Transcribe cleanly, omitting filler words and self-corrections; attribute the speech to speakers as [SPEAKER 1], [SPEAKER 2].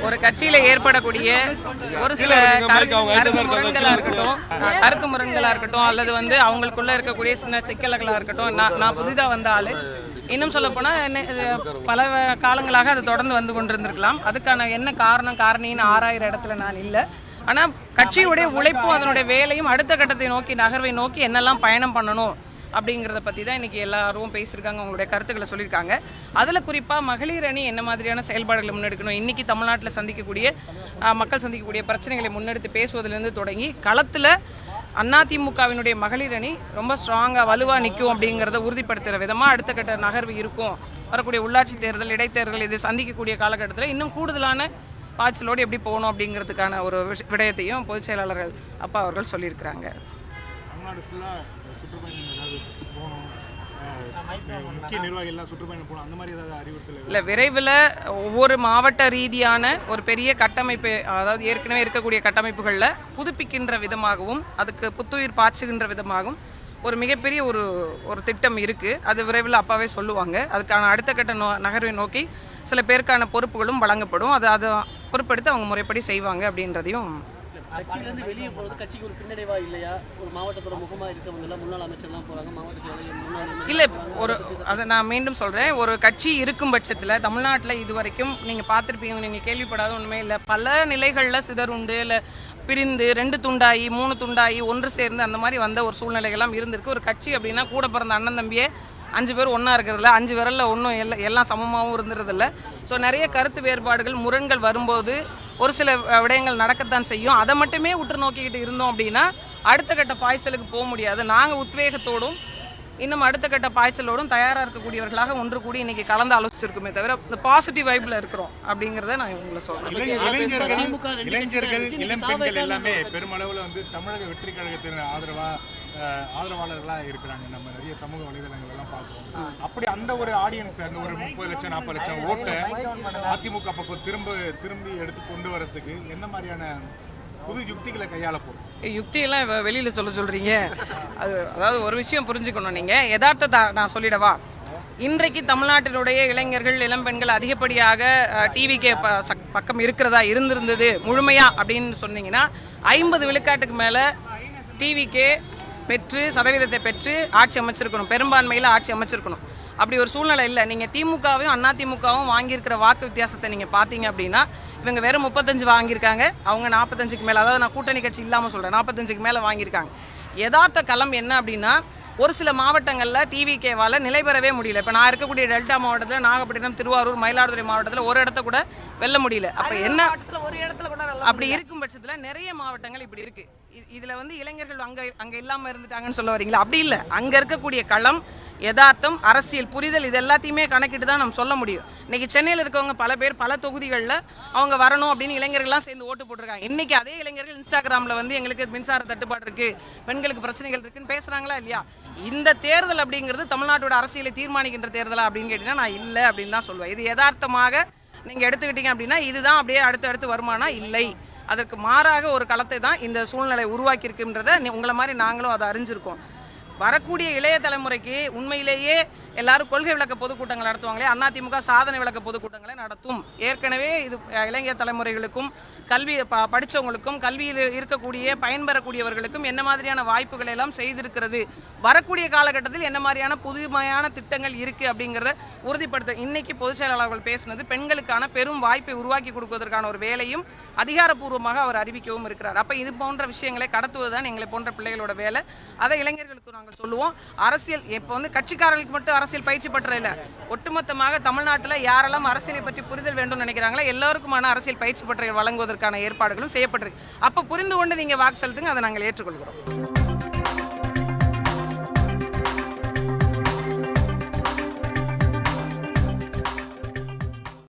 [SPEAKER 1] ஒரு கட்சியில ஏற்படக்கூடிய ஒரு சில கருத்து முரண்களா இருக்கட்டும் அல்லது அவங்களுக்குள்ள இருக்கக்கூடிய சின்ன சிக்கல்களா இருக்கட்டும், நான் புதிதா வந்த ஆளு, இன்னும் சொல்ல போனா பல காலங்களாக அது தொடர்ந்து வந்து கொண்டிருந்திருக்கலாம். அதுக்கான என்ன காரணின்னு ஆராயிற இடத்துல நான் இல்லை. ஆனா கட்சியுடைய உழைப்பும் அதனுடைய வேலையும் அடுத்த கட்டத்தை நோக்கி நகர்வை நோக்கி என்னெல்லாம் பயணம் பண்ணணும் அப்படிங்கிறத பற்றி தான் இன்றைக்கி எல்லாரும் பேசியிருக்காங்க, அவங்களுடைய கருத்துக்களை சொல்லியிருக்காங்க. அதில் குறிப்பாக மகளிர் அணி என்ன மாதிரியான செயல்பாடுகளை முன்னெடுக்கணும், இன்றைக்கி தமிழ்நாட்டில் சந்திக்கக்கூடிய மக்கள் சந்திக்கக்கூடிய பிரச்சனைகளை முன்னெடுத்து பேசுவதிலிருந்து தொடங்கி களத்தில் அதிமுகவினுடைய மகளிர் அணி ரொம்ப ஸ்ட்ராங்காக வலுவாக நிற்கும் அப்படிங்கிறத உறுதிப்படுத்துகிற விதமாக அடுத்த கட்ட நகர்வு இருக்கும். வரக்கூடிய உள்ளாட்சி தேர்தல், இடைத்தேர்தல் இது சந்திக்கக்கூடிய காலகட்டத்தில் இன்னும் கூடுதலான பாய்ச்சலோடு எப்படி போகணும் அப்படிங்கிறதுக்கான ஒரு விடயத்தையும் பொதுச் செயலாளர்கள் அப்பா அவர்கள் சொல்லியிருக்கிறாங்க. இல்லை, விரைவில் ஒவ்வொரு மாவட்ட ரீதியான ஒரு பெரிய கட்டமைப்பு, அதாவது ஏற்கனவே இருக்கக்கூடிய கட்டமைப்புகளில் புதுப்பிக்கின்ற விதமாகவும் அதுக்கு புத்துயிர் பாய்ச்சுகின்ற விதமாகவும் ஒரு மிகப்பெரிய ஒரு திட்டம் இருக்குது. அது விரைவில் அப்பாவே சொல்லுவாங்க. அதுக்கான அடுத்த கட்ட நகர்வை நோக்கி சில பேருக்கான பொறுப்புகளும் வழங்கப்படும். அதை பொறுப்பெடுத்து அவங்க முறைப்படி செய்வாங்க அப்படின்றதையும்.
[SPEAKER 2] கட்சியிலிருந்து வெளியே போகிறது கட்சிக்கு ஒரு பின்னடைவா இல்லையா? ஒரு மாவட்டத்தோட முகமாக இருக்கவங்க முன்னாள் அமைச்சர்லாம் போகிறாங்க, மாவட்ட
[SPEAKER 1] இல்லை, அதை நான் மீண்டும் சொல்கிறேன், ஒரு கட்சி இருக்கும் பட்சத்தில் தமிழ்நாட்டில் இது வரைக்கும் நீங்கள் பார்த்துருப்பீங்க, நீங்கள் கேள்விப்படாத ஒன்றுமே இல்லை. பல நிலைகளில் சிதறுண்டு, இல்லை பிரிந்து 2 துண்டாகி 3 துண்டாகி ஒன்று சேர்ந்து அந்த மாதிரி வந்த ஒரு சூழ்நிலைகள்லாம் இருந்திருக்கு. ஒரு கட்சி அப்படின்னா கூட பிறந்த அண்ணன் தம்பியே 5 பேர் ஒன்றா இருக்கிறதில்ல, 5 விரலில் ஒன்றும் எல்லாம் சமமாகவும் இருந்துறதில்ல. ஸோ நிறைய கருத்து வேறுபாடுகள், முரண்கள் வரும்போது ஒரு சில விடயங்கள் நடக்கத்தான் செய்யும். அதை மட்டுமே உற்று நோக்கிக்கிட்டு இருந்தோம் அப்படின்னா அடுத்த கட்ட பாய்ச்சலுக்கு போக முடியாது. நாங்கள் உத்வேகத்தோடும் இன்னும் அடுத்த கட்ட பாய்ச்சலோடும் தயாராக இருக்கக்கூடியவர்களாக ஒன்று கூடி இன்னைக்கு கலந்து ஆலோசிச்சிருக்குமே தவிர இந்த பாசிட்டிவ் வைப்பில் இருக்கிறோம் அப்படிங்கிறத நான் உங்களை சொல்கிறேன்.
[SPEAKER 3] இளைஞர்கள், இளம் பெண்கள் எல்லாமே பெருமளவில் தமிழக வெற்றி கழகத்தின் ஆதரவாளர்களாக இருக்கிறாங்க. நம்ம நிறைய சமூக வலைதளங்கள் எல்லாம் பார்க்குறோம். அப்படி அந்த ஒரு ஆடியன்ஸ், அந்த ஒரு 30 லட்சம் 40 லட்சம் ஓட்டை அதிமுக பக்கம் திரும்பி எடுத்து கொண்டு வரதுக்கு என்ன மாதிரியான புது யுக்திகளை கையாள போறோம்?
[SPEAKER 1] யுக்தியெல்லாம் வெளியில் சொல்கிறீங்க. அதாவது ஒரு விஷயம் புரிஞ்சுக்கணும். நீங்கள் யதார்த்தத்தை நான் சொல்லிடவா? இன்றைக்கு தமிழ்நாட்டினுடைய இளைஞர்கள், இளம்பெண்கள் அதிகப்படியாக டிவிக்கே பக்கம் இருந்திருந்தது முழுமையா அப்படின்னு சொன்னீங்கன்னா 50 விழுக்காட்டுக்கு மேலே டிவிக்கே சதவீதத்தை பெற்று ஆட்சி அமைச்சிருக்கணும், பெரும்பான்மையில் ஆட்சி அமைச்சிருக்கணும். அப்படி ஒரு சூழ்நிலை இல்லை. நீங்கள் திமுகவும் அதிமுகவும் வாங்கியிருக்கிற வாக்கு வித்தியாசத்தை நீங்கள் பார்த்தீங்க அப்படின்னா இவங்க வெறும் 35 வாங்கியிருக்காங்க, அவங்க 45க்கு மேலே, அதாவது நான் கூட்டணி கட்சி இல்லாமல் சொல்கிறேன், 45க்கு மேலே வாங்கியிருக்காங்க. யதார்த்த களம் என்ன அப்படின்னா ஒரு சில மாவட்டங்களில் டிவிகேவால் நிலை பெறவே முடியல. இப்போ நான் இருக்கக்கூடிய டெல்டா மாவட்டத்தில், நாகப்பட்டினம், திருவாரூர், மயிலாடுதுறை மாவட்டத்தில் ஒரு இடத்த கூட வெல்ல முடியல. அப்போ என்ன ஒரு இடத்துல கூட அப்படி இருக்கும் பட்சத்தில் நிறைய மாவட்டங்கள் இப்படி இருக்கு. இதில் இளைஞர்கள் அங்கே இல்லாமல் இருந்துட்டாங்கன்னு சொல்ல வரீங்களா? அப்படி இல்லை. அங்கே இருக்கக்கூடிய களம், யதார்த்தம், அரசியல் புரிதல், இது எல்லாத்தையுமே கணக்கிட்டு தான் நம்ம சொல்ல முடியும். இன்னைக்கு சென்னையில் இருக்கவங்க பல பேர் பல தொகுதிகளில் அவங்க வரணும் அப்படின்னு இளைஞர்கள்லாம் சேர்ந்து ஓட்டு போட்டிருக்காங்க. இன்னைக்கு அதே இளைஞர்கள் இன்ஸ்டாகிராமில் எங்களுக்கு மின்சார தட்டுப்பாடு இருக்கு, பெண்களுக்கு பிரச்சனைகள் இருக்குன்னு பேசுறாங்களா இல்லையா? இந்த தேர்தல் அப்படிங்கிறது தமிழ்நாட்டோட அரசியலை தீர்மானிக்கின்ற தேர்தலா அப்படின்னு கேட்டீங்கன்னா நான் இல்லை அப்படின்னு தான் சொல்லுவேன். இது யதார்த்தமாக நீங்கள் எடுத்துக்கிட்டீங்க அப்படின்னா இதுதான் அப்படியே அடுத்து வருமானா? இல்லை. அதற்கு மாறாக ஒரு களத்தை தான் இந்த சூழ்நிலை உருவாக்கி இருக்குன்றதை உங்களை மாதிரி நாங்களும் அதை அறிஞ்சிருக்கோம். வரக்கூடிய இளைய தலைமுறைக்கு உண்மையிலேயே எல்லாரும் கொள்கை விளக்க பொதுக்கூட்டங்கள் நடத்துவாங்களே, அதிமுக சாதனை விளக்க பொதுக்கூட்டங்களை நடத்தும். ஏற்கனவே இது இளைஞர் தலைமுறைகளுக்கும் கல்வி படித்தவங்களுக்கும் கல்வியில் இருக்கக்கூடிய பயன்பெறக்கூடியவர்களுக்கும் என்ன மாதிரியான வாய்ப்புகளை எல்லாம் செய்திருக்கிறது, வரக்கூடிய காலகட்டத்தில் என்ன மாதிரியான புதுமையான திட்டங்கள் இருக்குது அப்படிங்கிறத உறுதிப்படுத்த இன்னைக்கு பொதுச் செயலாளர்கள் பேசினது பெண்களுக்கான பெரும் வாய்ப்பை உருவாக்கி கொடுப்பதற்கான ஒரு வேலையும் அதிகாரப்பூர்வமாக அவர் அறிவிக்கவும் இருக்கிறார். அப்போ இது போன்ற விஷயங்களை கடத்துவதுதான் எங்களை போன்ற பிள்ளைகளோட வேலை. அதை இளைஞர்களுக்கு நாங்கள் சொல்லுவோம். அரசியல் இப்போ கட்சிக்காரர்களுக்கு மட்டும் அரசியல் பயிற்சி பற்ற இல்லை, ஒட்டுமொத்தமாக தமிழ்நாட்டில் யாரெல்லாம் அரசியலை பற்றி புரிதல் வேண்டும் நினைக்கிறாங்களோ எல்லாருக்குமான அரசியல் பயிற்சி பற்றை வழங்குவதற்கான ஏற்பாடுகளும் செய்யப்பட்டிருக்கு. அப்போ புரிந்து கொண்டு நீங்கள் வாக்கு செலுத்துங்க, அதை நாங்கள் ஏற்றுக்கொள்கிறோம்.